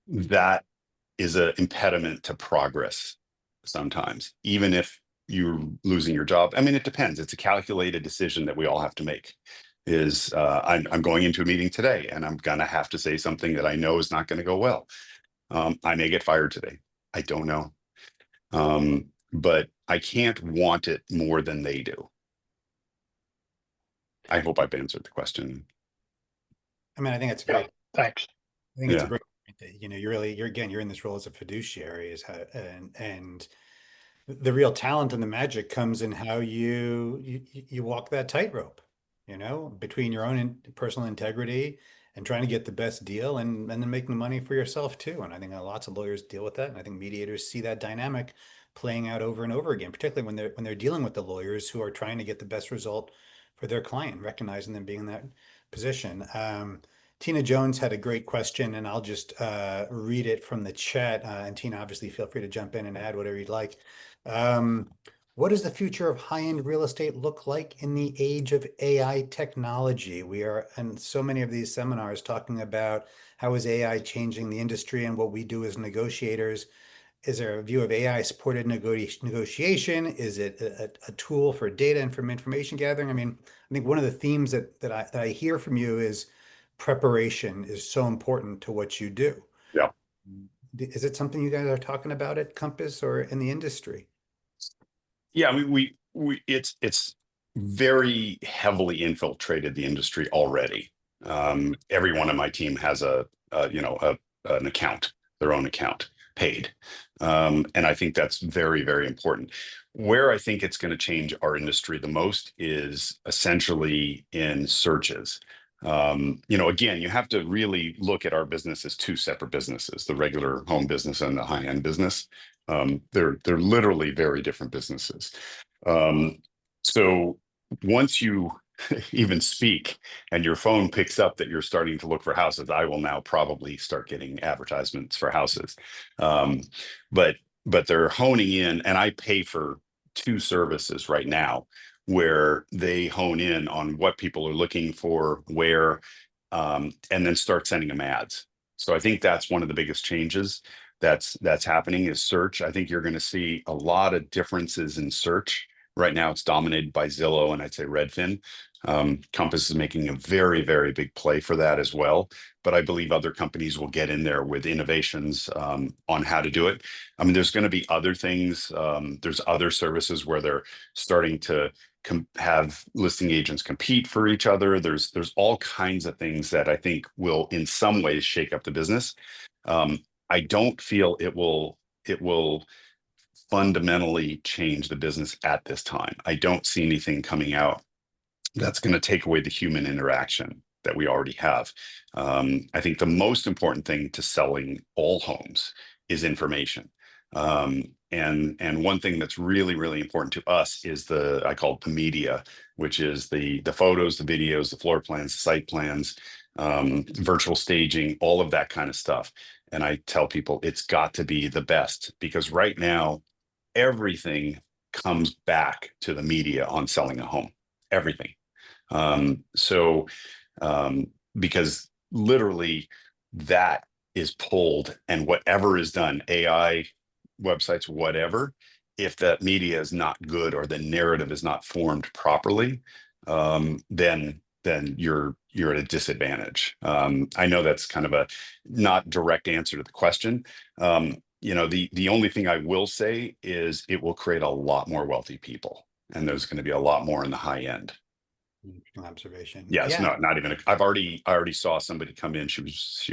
that is an impediment to progress sometimes, even if you're losing your job. I mean, it depends. It's a calculated decision that we all have to make. I'm going into a meeting today, and I'm gonna have to say something that I know is not going to go well. I may get fired today. I don't know. But I can't want it more than they do. I hope I've answered the question. I mean, I think it's Yeah, great. thanks. I think it's a Yeah. great point that, you know, you're in this role as a fiduciary, and the real talent and the magic comes in how you walk that tightrope, you know, between your own personal integrity and trying to get the best deal, and then making money for yourself too. And I think lots of lawyers deal with that, and I think mediators see that dynamic playing out over and over again, particularly when they're dealing with the lawyers who are trying to get the best result for their client, recognizing them being in that position. Tina Jones had a great question, and I'll just read it from the chat. And Tina, obviously, feel free to jump in and add whatever you'd like. What does the future of high-end real estate look like in the age of AI technology? We are in so many of these seminars talking about how is AI changing the industry and what we do as negotiators. Is there a view of AI-supported negotiation? Is it a tool for data and from information gathering? I mean, I think one of the themes that I hear from you is preparation is so important to what you do. Yeah. Is it something you guys are talking about at Compass or in the industry? Yeah, it's very heavily infiltrated the industry already. Every one of my team has an account, their own account, paid. And I think that's very, very important. Where I think it's going to change our industry the most is essentially in searches. You know, again, you have to really look at our business as 2 separate businesses, the regular home business and the high-end business. They're literally very different businesses. So once you even speak and your phone picks up that you're starting to look for houses, I will now probably start getting advertisements for houses. But they're honing in, and I pay for 2 services right now where they hone in on what people are looking for, where, and then start sending them ads. So I think that's one of the biggest changes that's happening is search. I think you're going to see a lot of differences in search. Right now, it's dominated by Zillow and I'd say Redfin. Compass is making a very, very big play for that as well. But I believe other companies will get in there with innovations on how to do it. I mean, there's going to be other things. There's other services where they're starting to have listing agents compete for each other. There's all kinds of things that I think will in some ways shake up the business. I don't feel it will fundamentally change the business at this time. I don't see anything coming out that's going to take away the human interaction that we already have. I think the most important thing to selling all homes is information. And one thing that's really, really important to us is I call it the media, which is the photos, the videos, the floor plans, the site plans, virtual staging, all of that kind of stuff. And I tell people it's got to be the best, because right now, everything comes back to the media on selling a home, everything. Because literally that is pulled and whatever is done, AI, websites, whatever, if that media is not good or the narrative is not formed properly, then you're at a disadvantage. I know that's kind of a not direct answer to the question. The only thing I will say is it will create a lot more wealthy people, and there's going to be a lot more in the high end. Interesting observation. Yes, Yeah. not even. I already saw somebody come in. She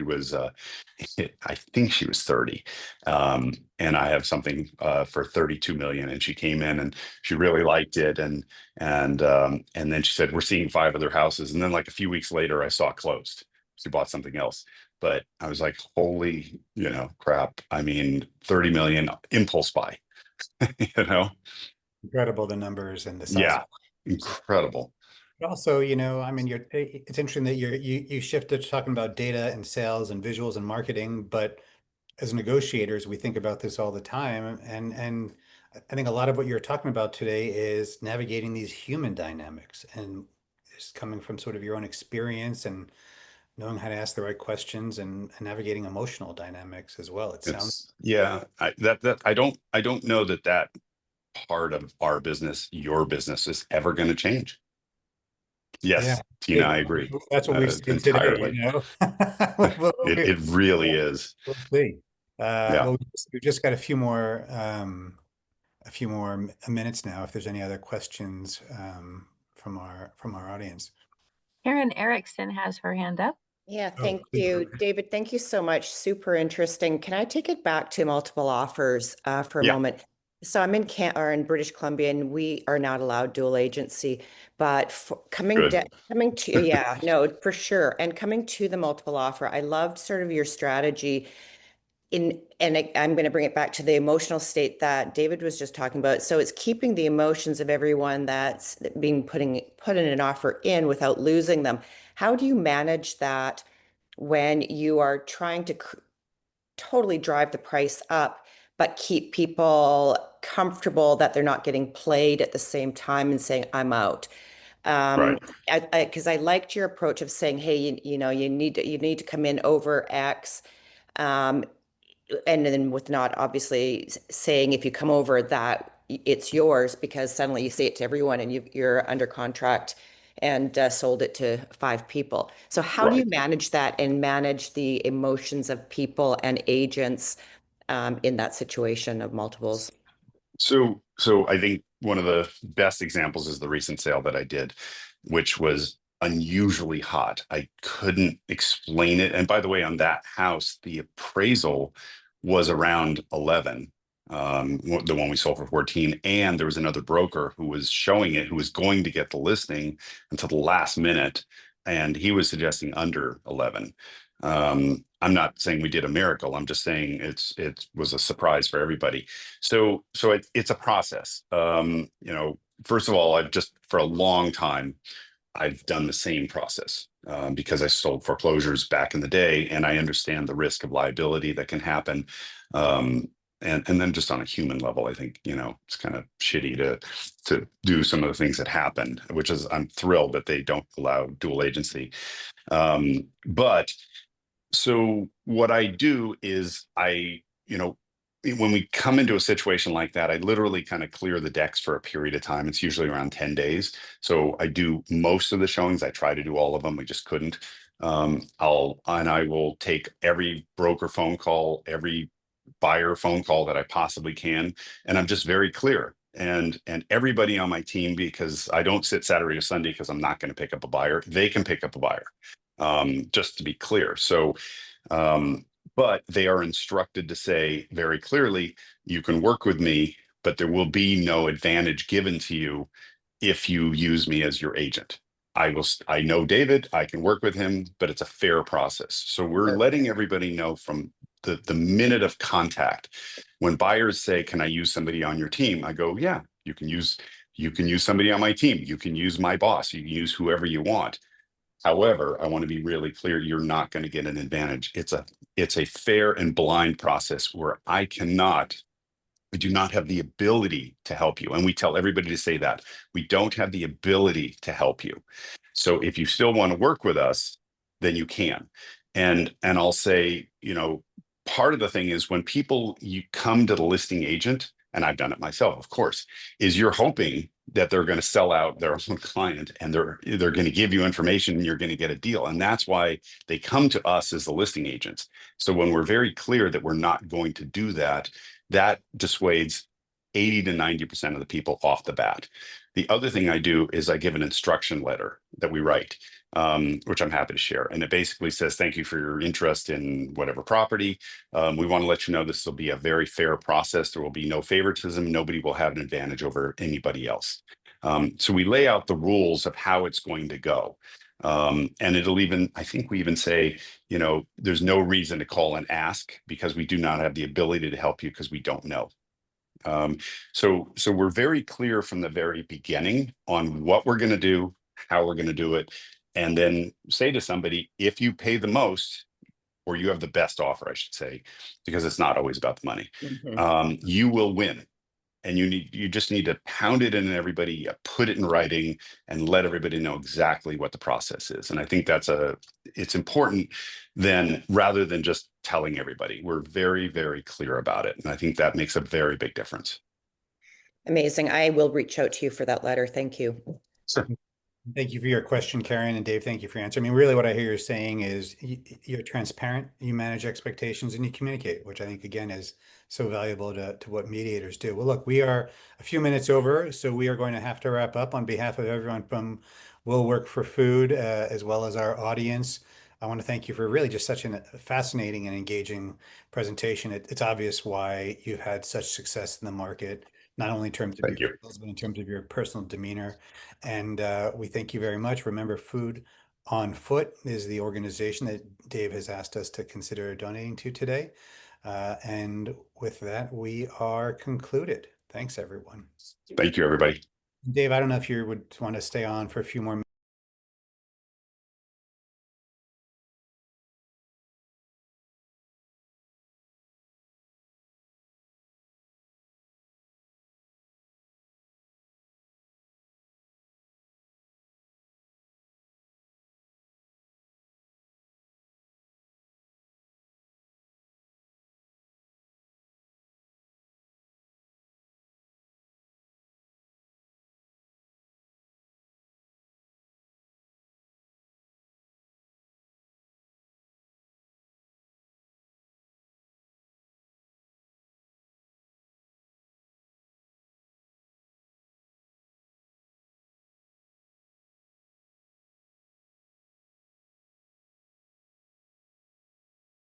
was I think she was 30, and I have something for 32 million. And she came in and she really liked it, and then she said, "We're seeing 5 other houses." And then like a few weeks later, I saw it closed. She bought something else. But I was like, "Holy, crap!" I mean, 30 million impulse buy. you know, Incredible, the numbers and the size. yeah, incredible. But also, I mean, it's interesting that you shifted to talking about data and sales and visuals and marketing, but as negotiators, we think about this all the time. And I think a lot of what you're talking about today is navigating these human dynamics and just coming from sort of your own experience and knowing how to ask the right questions and navigating emotional dynamics as well. It sounds. I don't know that part of our business, your business, is ever going to change. Yeah, Yes, Tina, I agree. that's what we've seen today, Entirely. Well, It really is. we'll see. Yeah. Well, we've just got a few more minutes now. If there's any other questions from our audience. Karen Erickson has her hand up. Yeah, Oh, thank please. you, David. Thank you so much. Super interesting. Can I take it back to multiple offers for a Yeah. moment? So I'm in British Columbia, and we are not allowed dual agency. But coming Good. to yeah, no, for sure. And coming to the multiple offer, I loved sort of your strategy I'm going to bring it back to the emotional state that David was just talking about. So it's keeping the emotions of everyone that's being put in an offer in without losing them. How do you manage that when you are trying to totally drive the price up, but keep people comfortable that they're not getting played at the same time and saying, "I'm out"? Right. Because I liked your approach of saying, "Hey, you need to come in over X." And then with not obviously saying if you come over that it's yours, because suddenly you say it to everyone and you're under contract and sold it to 5 people. So how do you Right. manage that and manage the emotions of people and agents in that situation of multiples? So I think one of the best examples is the recent sale that I did, which was unusually hot. I couldn't explain it. And by the way, on that house, the appraisal was around 11, the one we sold for 14. And there was another broker who was showing it, who was going to get the listing until the last minute. And he was suggesting under 11. I'm not saying we did a miracle. I'm just saying it was a surprise for everybody. So it's a process. First of all, for a long time, I've done the same process because I sold foreclosures back in the day, and I understand the risk of liability that can happen. And then just on a human level, I think, it's kind of shitty to do some of the things that happened, which is, I'm thrilled that they don't allow dual agency. But so what I do is when we come into a situation like that, I literally kind of clear the decks for a period of time. It's usually around 10 days. So I do most of the showings. I try to do all of them. We just couldn't. I will take every broker phone call, every buyer phone call that I possibly can. And I'm just very clear. And everybody on my team, because I don't sit Saturday or Sunday because I'm not going to pick up a buyer, they can pick up a buyer. Just to be clear. So, but they are instructed to say very clearly, you can work with me, but there will be no advantage given to you if you use me as your agent. I know David, I can work with him, but it's a fair process. So we're letting everybody know from the minute of contact. When buyers say, can I use somebody on your team? I go, yeah, you can use somebody on my team. You can use my boss. You can use whoever you want. However, I want to be really clear, you're not going to get an advantage. It's a fair and blind process where I do not have the ability to help you. And we tell everybody to say that. We don't have the ability to help you. So if you still want to work with us, then you can. And I'll say, part of the thing is when you come to the listing agent, and I've done it myself, of course, is you're hoping that they're going to sell out their own client and they're going to give you information and you're going to get a deal. And that's why they come to us as the listing agents. So when we're very clear that we're not going to do that, that dissuades 80 to 90% of the people off the bat. The other thing I do is I give an instruction letter that we write, which I'm happy to share. And it basically says, thank you for your interest in whatever property. We want to let you know this will be a very fair process. There will be no favoritism. Nobody will have an advantage over anybody else. So we lay out the rules of how it's going to go. And I think we even say, there's no reason to call and ask because we do not have the ability to help you because we don't know. So we're very clear from the very beginning on what we're going to do, how we're going to do it, and then say to somebody, if you pay the most, or you have the best offer, I should say, because it's not always about the money, you will win. And you just need to pound it in everybody, put it in writing, and let everybody know exactly what the process is. And I think it's important then, rather than just telling everybody. We're very, very clear about it. And I think that makes a very big difference. Amazing. I will reach out to you for that letter. Thank you. Sure. Thank you for your question, Karen, and Dave, thank you for your answer. I mean, really what I hear you saying is you're transparent, you manage expectations, and you communicate, which I think, again, is so valuable to what mediators do. Well, look, we are a few minutes over, so we are going to have to wrap up. On behalf of everyone from Will Work for Food, as well as our audience, I want to thank you for really just such a fascinating and engaging presentation. It's obvious why you've had such success in the market, not only in terms of Thank your you. skills, but in terms of your personal demeanor. And we thank you very much. Remember, Food on Foot is the organization that Dave has asked us to consider donating to today. And with that, we are concluded. Thanks, everyone. Thank you, everybody. Dave, I don't know if you would want to stay on for a few more minutes.